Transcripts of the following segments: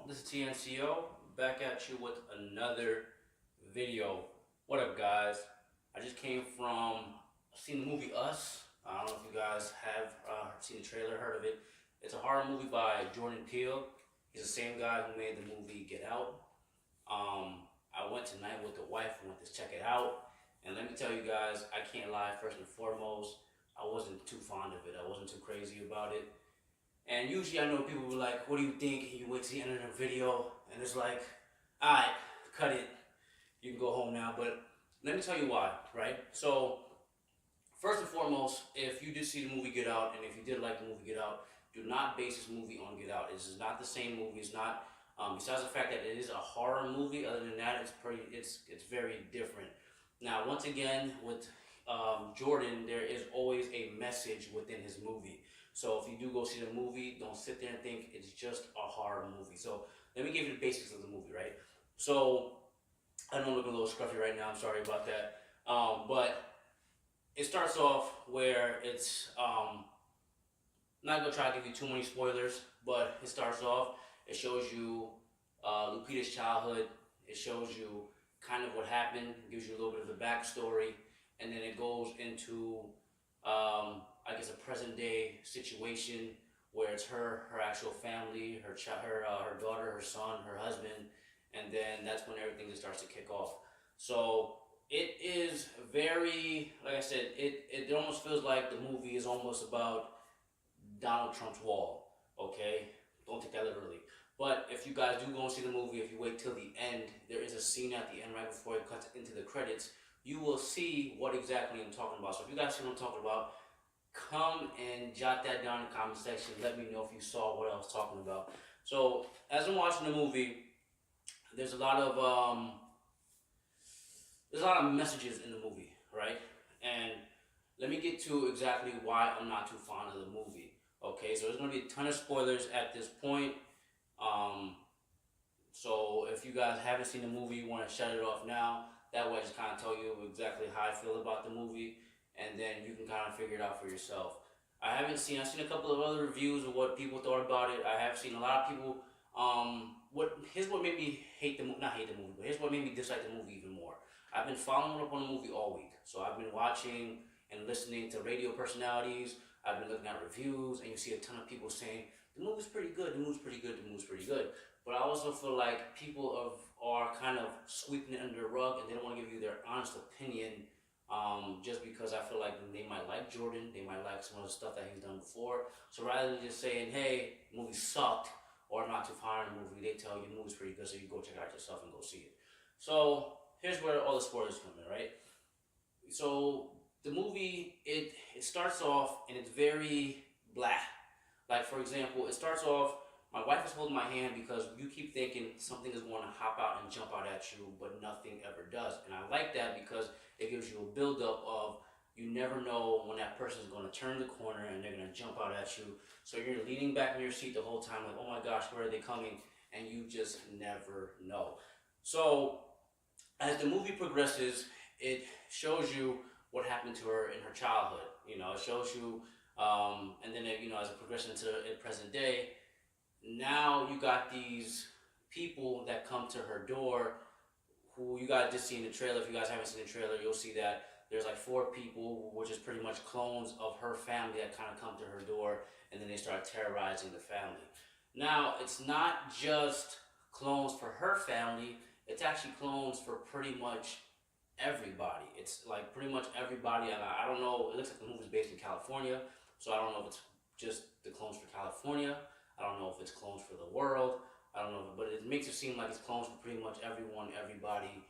This is Ta&Co back at you with another video. What up, guys? I just came from seeing the movie Us. I don't know if you guys have seen the trailer, heard of it. It's a horror movie by Jordan Peele. He's the same guy who made the movie Get Out. I went tonight with the wife. We went to check it out, and let me tell you guys, I can't lie. First and foremost, I wasn't too fond of it. I wasn't too crazy about it. And usually I know people will be like, what do you think? And you wait to the end of the video, and it's like, alright, cut it. You can go home now. But let me tell you why, right? So, first and foremost, if you did see the movie Get Out, and if you did like the movie Get Out, do not base this movie on Get Out. This is not the same movie. It's not, besides the fact that it is a horror movie, other than that, it's very different. Now, once again, with Jordan, there is always a message within his movie. So if you do go see the movie, don't sit there and think it's just a horror movie. So let me give you the basics of the movie, right? So I know I'm looking a little scruffy right now. I'm sorry about that. But it starts off where it's not gonna try to give you too many spoilers, but it starts off. It shows you Lupita's childhood. It shows you kind of what happened. Gives you a little bit of the backstory, and then it goes into I guess a present day situation where it's her actual family, her daughter, her son, her husband, and then that's when everything just starts to kick off. So it is very, like I said, it almost feels like the movie is almost about Donald Trump's wall. Okay, don't take that literally. But if you guys do go and see the movie, if you wait till the end, there is a scene at the end right before it cuts into the credits. You will see what exactly I'm talking about. So if you guys see what I'm talking about, come and jot that down in the comment section. Let me know if you saw what I was talking about. So as I'm watching the movie, there's a lot of messages in the movie, right? And let me get to exactly why I'm not too fond of the movie. Okay, so there's gonna be a ton of spoilers at this point. So if you guys haven't seen the movie, you want to shut it off now. That way I just kind of tell you exactly how I feel about the movie, and then you can kind of figure it out for yourself. I've seen a couple of other reviews of what people thought about it. I have seen a lot of people, here's what made me not hate the movie, but here's what made me dislike the movie even more. I've been following up on the movie all week. So I've been watching and listening to radio personalities. I've been looking at reviews, and you see a ton of people saying, the movie's pretty good, the movie's pretty good, the movie's pretty good. But I also feel like people are kind of sweeping it under the rug, and they don't want to give you their honest opinion, just because I feel like they might like Jordan, they might like some of the stuff that he's done before. So rather than just saying, hey, the movie sucked, or I'm not too fond of the movie, they tell you the movie's pretty good, so you go check it out yourself and go see it. So here's where all the spoilers come in, right? So the movie, it starts off, and it's very blah. Like, for example, it starts off, my wife is holding my hand because you keep thinking something is going to hop out and jump out at you, but nothing ever does. And I like that because it gives you a buildup of, you never know when that person is going to turn the corner and they're going to jump out at you. So you're leaning back in your seat the whole time like, oh my gosh, where are they coming? And you just never know. So as the movie progresses, it shows you what happened to her in her childhood. You know, it shows you, and then as it progresses into present day, now you got these people that come to her door, who you guys just seen the trailer. If you guys haven't seen the trailer, you'll see that there's like 4 people, which is pretty much clones of her family, that kind of come to her door, and then they start terrorizing the family. Now, it's not just clones for her family, it's actually clones for pretty much everybody. It's like pretty much everybody. I don't know, it looks like the movie's based in California, so I don't know if it's just the clones for California. I don't know if it's clones for the world. I don't know, but it makes it seem like it's clones for pretty much everyone, everybody,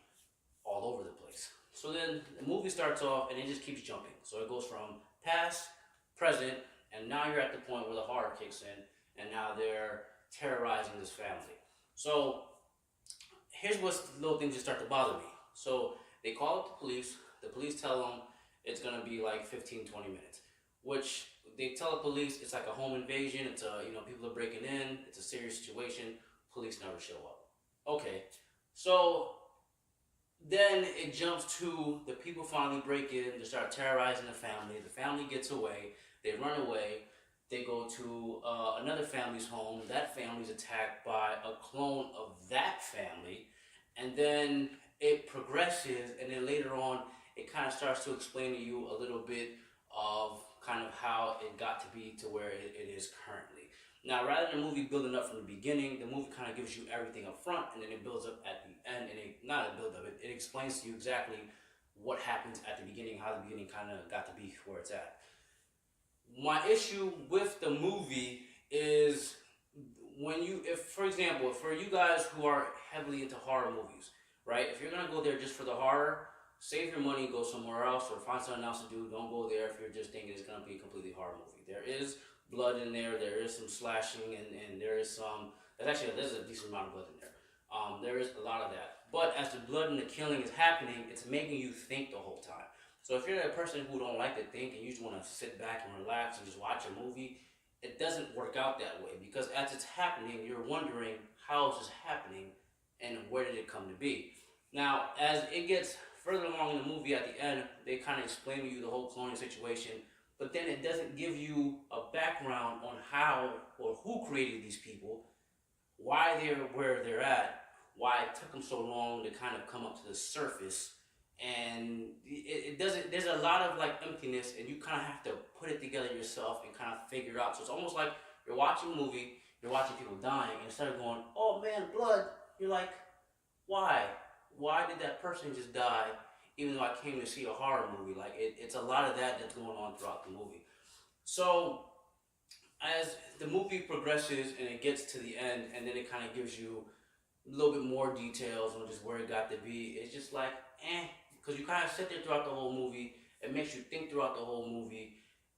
all over the place. So then the movie starts off, and it just keeps jumping. So it goes from past, present, and now you're at the point where the horror kicks in, and now they're terrorizing this family. So here's what little things that start to bother me. So they call up the police. The police tell them it's going to be like 15, 20 minutes, which they tell the police it's like a home invasion. It's people are breaking in. It's a serious situation. Police never show up. Okay, so then it jumps to the people finally break in. They start terrorizing the family. The family gets away. They run away. They go to another family's home. That family's attacked by a clone of that family, and then it progresses, and then later on, it kind of starts to explain to you a little bit of kind of how it got to be to where it is currently. Now, rather than the movie building up from the beginning, the movie kind of gives you everything up front, and then it builds up at the end, and it not a build up, it explains to you exactly what happens at the beginning, how the beginning kind of got to be where it's at. My issue with the movie is when you, if for example, for you guys who are heavily into horror movies, right? If you're gonna go there just for the horror, save your money, go somewhere else, or find something else to do. Don't go there if you're just thinking it's gonna be a completely horror movie. There is blood in there. There is some slashing, and there is some. There's a decent amount of blood in there. There is a lot of that. But as the blood and the killing is happening, it's making you think the whole time. So if you're a person who don't like to think and you just want to sit back and relax and just watch a movie, it doesn't work out that way, because as it's happening, you're wondering how is this happening and where did it come to be. Now, as it gets further along in the movie, at the end, they kind of explain to you the whole cloning situation, but then it doesn't give you a background on how or who created these people, why they're where they're at, why it took them so long to kind of come up to the surface. And it doesn't, there's a lot of like emptiness, and you kind of have to put it together yourself and kind of figure it out. So it's almost like you're watching a movie, you're watching people dying, and instead of going, oh man, blood, you're like, why did that person just die, even though I came to see a horror movie? Like it's a lot of that that's going on throughout the movie. So as the movie progresses and it gets to the end, and then it kind of gives you a little bit more details on just where it got to be, it's just like because you kind of sit there throughout the whole movie. It makes you think throughout the whole movie.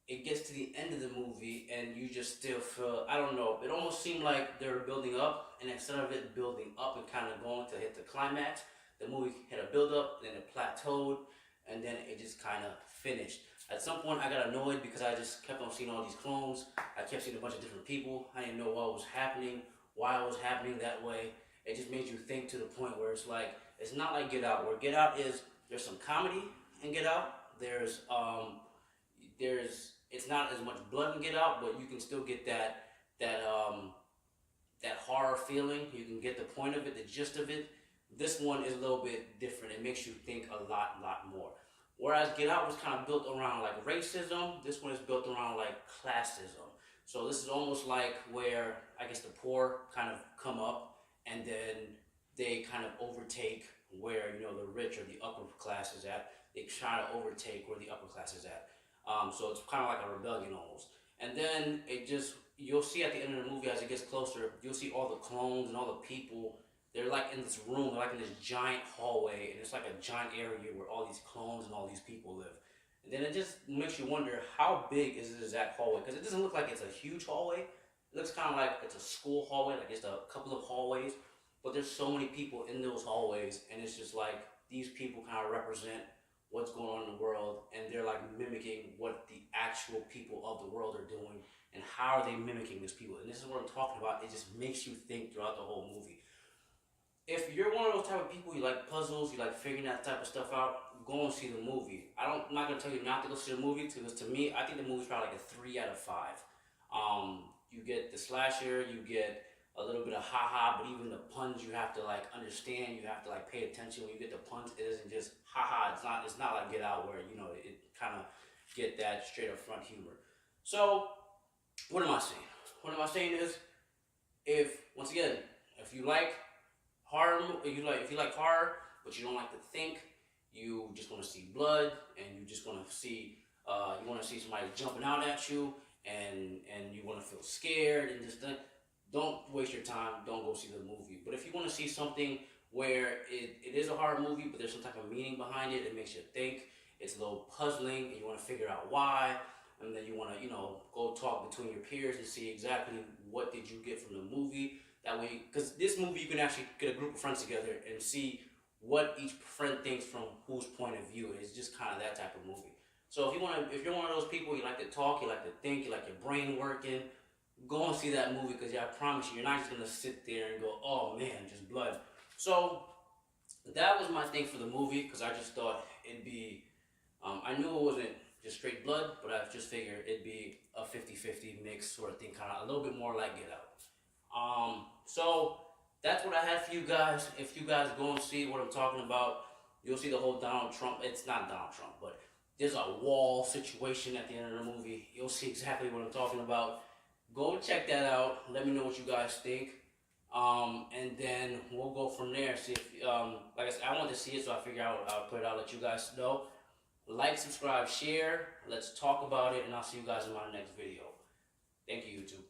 It gets to the end of the movie, and you just still feel, I don't know, it almost seemed like they were building up, and instead of it building up and kind of going to hit the climax, the movie had a build up, then it plateaued, and then it just kind of finished. At some point, I got annoyed because I just kept on seeing all these clones. I kept seeing a bunch of different people. I didn't know what was happening, why it was happening that way. It just made you think to the point where it's like, it's not like Get Out, where Get Out is, there's some comedy in Get Out. It's not as much blood in Get Out, but you can still get that horror feeling. You can get the point of it, the gist of it. This one is a little bit different. It makes you think a lot more. Whereas Get Out was kind of built around like racism, this one is built around like classism. So this is almost like where I guess the poor kind of come up, and then they kind of overtake where, you know, the rich or the upper class is at. They try to overtake where the upper class is at. So it's kind of like a rebellion almost. And then you'll see at the end of the movie, as it gets closer, you'll see all the clones and all the people. They're like in this room, they're like in this giant hallway, and it's like a giant area where all these clones and all these people live. And then it just makes you wonder, how big is this exact hallway? Because it doesn't look like it's a huge hallway. It looks kind of like it's a school hallway, like it's a couple of hallways, but there's so many people in those hallways, and it's just like these people kind of represent what's going on in the world, and they're like mimicking what the actual people of the world are doing, and how are they mimicking these people. And this is what I'm talking about. It just makes you think throughout the whole movie. If you're one of those type of people, you like puzzles, you like figuring that type of stuff out, go and see the movie. I'm not gonna tell you not to go see the movie, because to me, I think the movie's probably like a 3 out of 5. You get the slasher, you get a little bit of haha, but even the puns you have to like understand, you have to like pay attention when you get the puns. It isn't just haha. It's not like Get Out where, you know, it kind of get that straight up front humor. So what am I saying? What am I saying is, if you like horror, if you like horror, but you don't like to think, you just want to see blood, and you just want to see somebody jumping out at you, and you want to feel scared, and just don't waste your time. Don't go see the movie. But if you want to see something where it is a horror movie, but there's some type of meaning behind it, it makes you think, it's a little puzzling, and you want to figure out why, and then you want to, go talk between your peers and see exactly what did you get from the movie. That way, because this movie, you can actually get a group of friends together and see what each friend thinks from whose point of view. It's just kind of that type of movie. So if you're one of those people, you like to talk, you like to think, you like your brain working, go and see that movie, because I promise you, you're not just gonna sit there and go, oh man, just blood. So that was my thing for the movie, because I just thought it'd be, I knew it wasn't just straight blood, but I just figured it'd be a 50-50 mix sort of thing, kind of a little bit more like Get Out. So that's what I have for you guys. If you guys go and see what I'm talking about, you'll see the whole Donald Trump. It's not Donald Trump, but there's a wall situation at the end of the movie. You'll see exactly what I'm talking about. Go check that out. Let me know what you guys think. And then we'll go from there. See if, like I said, I want to see it, so I figure I'll put it out, let you guys know. Like, subscribe, share. Let's talk about it, and I'll see you guys in my next video. Thank you, YouTube.